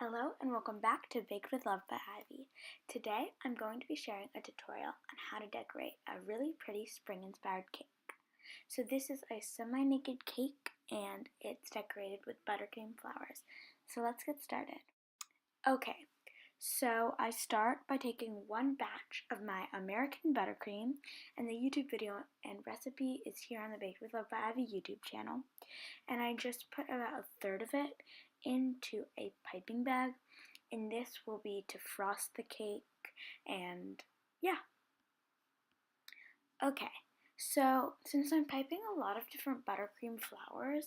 Hello and welcome back to Baked with Love by Ivy. Today I'm going to be sharing a tutorial on how to decorate a really pretty spring-inspired cake. So this is a semi-naked cake and it's decorated with buttercream flowers. So let's get started. Okay, so I start by taking one batch of my American buttercream, and the YouTube video and recipe is here on the Baked with Love by Ivy YouTube channel. And I just put about a third of it into a piping bag, and this will be to frost the cake, and yeah. Okay, so since I'm piping a lot of different buttercream flowers,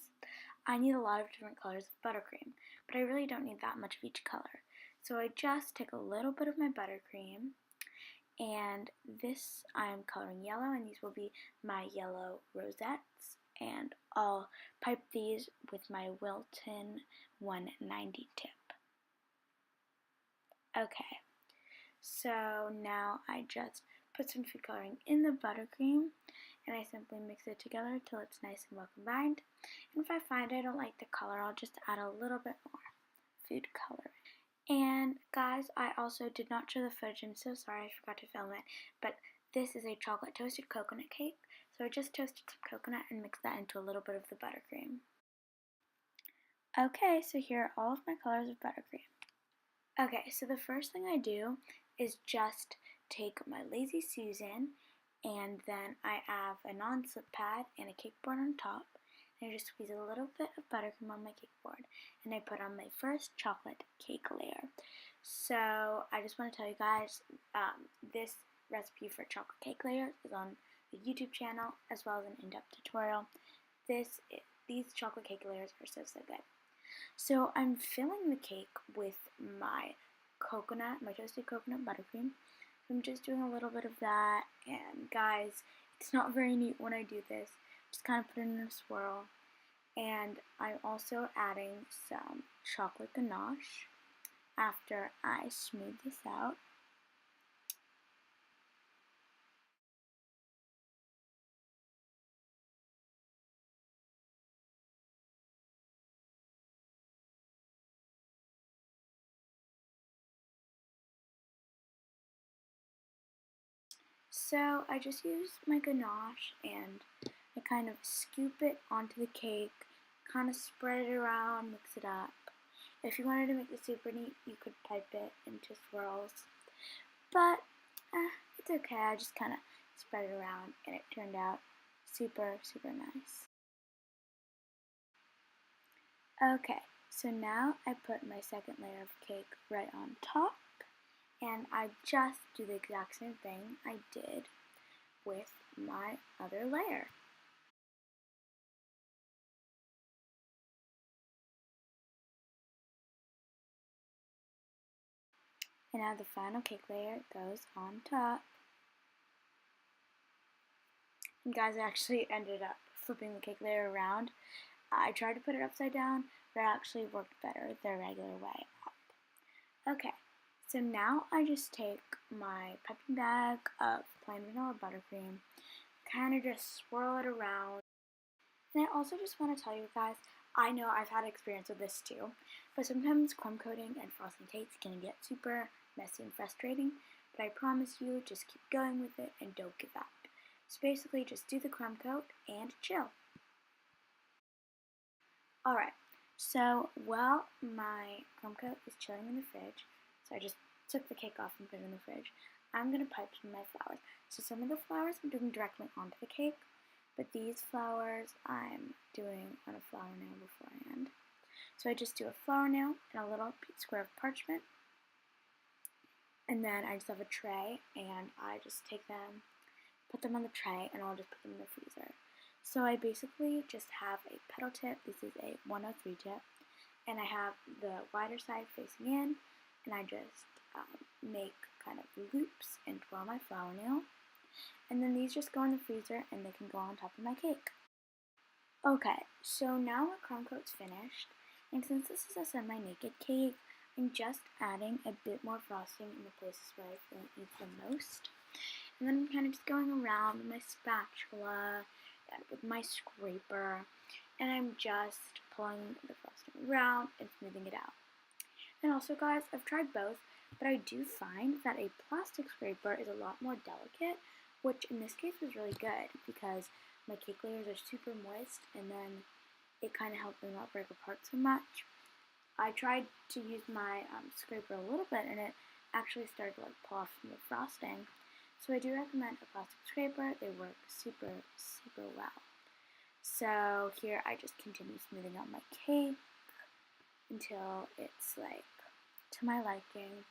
I need a lot of different colors of buttercream, but I really don't need that much of each color. So I just take a little bit of my buttercream, and this I'm coloring yellow, and these will be my yellow rosettes, and I'll pipe these with my Wilton 190 tip. Okay, so now I just put some food coloring in the buttercream, and I simply mix it together till it's nice and well combined. And if I find I don't like the color, I'll just add a little bit more food coloring. And guys, I also did not show the footage. I'm so sorry, I forgot to film it, but this is a chocolate toasted coconut cake. So I just toasted some coconut and mixed that into a little bit of the buttercream. Okay, so here are all of my colors of buttercream. Okay, so the first thing I do is just take my Lazy Susan, and then I have a non-slip pad and a cake board on top, and I just squeeze a little bit of buttercream on my cake board, and I put on my first chocolate cake layer. So I just want to tell you guys, this recipe for chocolate cake layers is on the YouTube channel as well as an in-depth tutorial. These chocolate cake layers are so good. So I'm filling the cake with my toasted coconut buttercream. I'm just doing a little bit of that, and guys, it's not very neat when I do this. Just kind of put it in a swirl. And I'm also adding some chocolate ganache after I smooth this out. So I just use my ganache and I kind of scoop it onto the cake, kind of spread it around, mix it up. If you wanted to make it super neat, you could pipe it into swirls. But it's okay, I just kind of spread it around and it turned out super nice. Okay, so now I put my second layer of cake right on top, and I just do the exact same thing I did with my other layer. And now the final cake layer goes on top. And guys, I actually ended up flipping the cake layer around. I tried to put it upside down, but it actually worked better the regular way up. Okay, so now I just take my piping bag of plain vanilla buttercream, kind of just swirl it around. And I also just want to tell you guys, I know I've had experience with this too, but sometimes crumb coating and frosting cakes can get super messy and frustrating, but I promise you, just keep going with it and don't give up. So basically, just do the crumb coat and chill. Alright, so while my crumb coat is chilling in the fridge, so I just took the cake off and put it in the fridge, I'm going to pipe some of my flowers. So some of the flowers I'm doing directly onto the cake, but these flowers I'm doing on a flower nail beforehand. So I just do a flower nail and a little square of parchment, and then I just have a tray, and I just take them, put them on the tray, and I'll just put them in the freezer. So I basically just have a petal tip. This is a 103 tip, and I have the wider side facing in, and I just make kind of loops and twirl my flower nail. And then these just go in the freezer and they can go on top of my cake. Okay, so now my crumb coat's finished, and since this is a semi-naked cake, I'm just adding a bit more frosting in the places where I feel it needs the most. And then I'm kind of just going around with my spatula and with my scraper, and I'm just pulling the frosting around and smoothing it out. And also guys, I've tried both, but I do find that a plastic scraper is a lot more delicate, which in this case was really good because my cake layers are super moist and then it kind of helped them not break apart so much. I tried to use my scraper a little bit and it actually started to like pull off some of the frosting. So I do recommend a plastic scraper. They work super, super well. So here I just continue smoothing out my cake until it's like to my liking.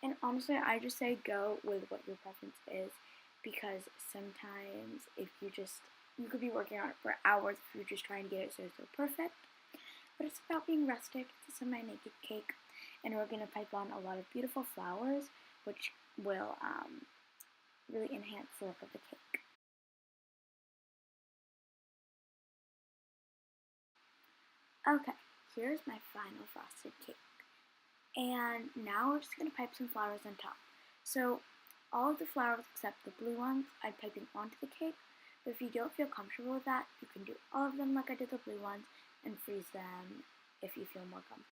And honestly, I just say go with what your preference is because sometimes if you could be working on it for hours if you're just trying to get it so perfect. But it's about being rustic. It's a semi-naked cake, and we're going to pipe on a lot of beautiful flowers, which will really enhance the look of the cake. Okay, here's my final frosted cake. And now we're just going to pipe some flowers on top. So all of the flowers except the blue ones, I'm piping onto the cake. But if you don't feel comfortable with that, you can do all of them like I did the blue ones and freeze them if you feel more comfortable.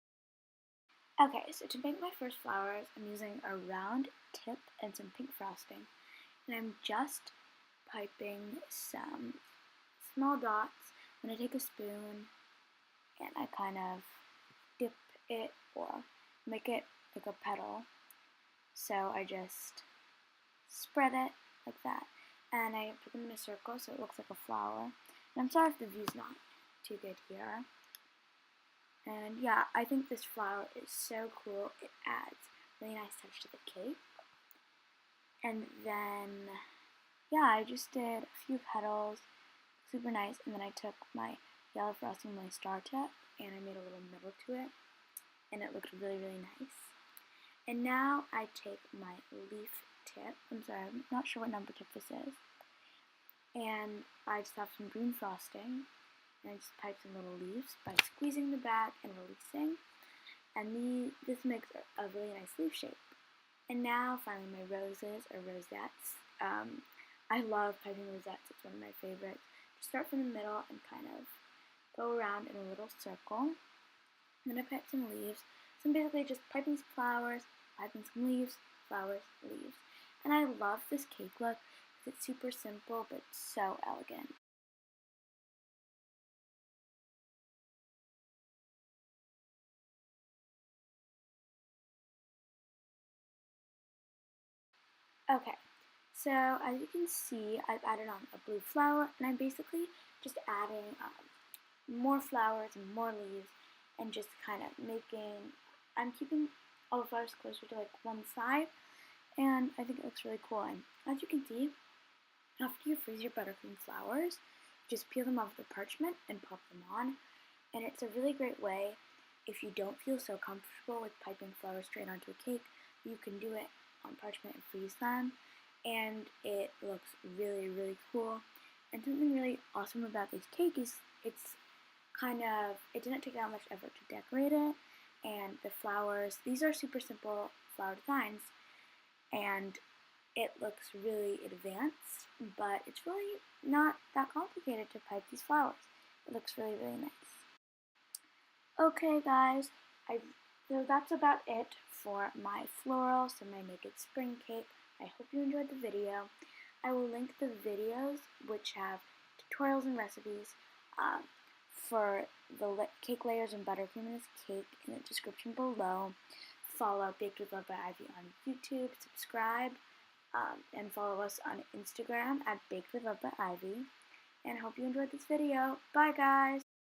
Okay, so to make my first flowers, I'm using a round tip and some pink frosting. And I'm just piping some small dots. I'm going to take a spoon and I kind of dip it or make it like a petal. So I just spread it like that. And I put them in a circle so it looks like a flower. And I'm sorry if the view's not too good here. And yeah, I think this flower is so cool. It adds a really nice touch to the cake. And then, yeah, I just did a few petals, super nice. And then I took my yellow frosting, my star tip, and I made a little middle to it. And it looked really, really nice. And now I take my leaf tip. I'm sorry, I'm not sure what number tip this is. And I just have some green frosting. And I just pipe some little leaves by squeezing the back and releasing. And this makes a really nice leaf shape. And now finally my roses or rosettes. I love piping rosettes, it's one of my favorites. Just start from the middle and kind of go around in a little circle. And then I pipe some leaves. So I'm basically just piping some flowers, piping some leaves, flowers, leaves. And I love this cake look because it's super simple but so elegant. Okay, so as you can see, I've added on a blue flower, and I'm basically just adding more flowers and more leaves, and just kind of I'm keeping all the flowers closer to like one side, and I think it looks really cool. And as you can see, after you freeze your buttercream flowers, just peel them off the parchment and pop them on, and it's a really great way if you don't feel so comfortable with piping flowers straight onto a cake. You can do it on parchment and freeze them, and it looks really, really cool. And something really awesome about this cake is it didn't take that much effort to decorate it, and the flowers, these are super simple flower designs, and it looks really advanced, but it's really not that complicated to pipe these flowers. It looks really, really nice. Okay guys, so that's about it for my floral semi-naked spring cake. I hope you enjoyed the video. I will link the videos which have tutorials and recipes for the cake layers and buttercream in this cake in the description below. Follow Baked with Love by Ivy on YouTube, subscribe, and follow us on Instagram at Baked with Love by Ivy. And I hope you enjoyed this video. Bye guys!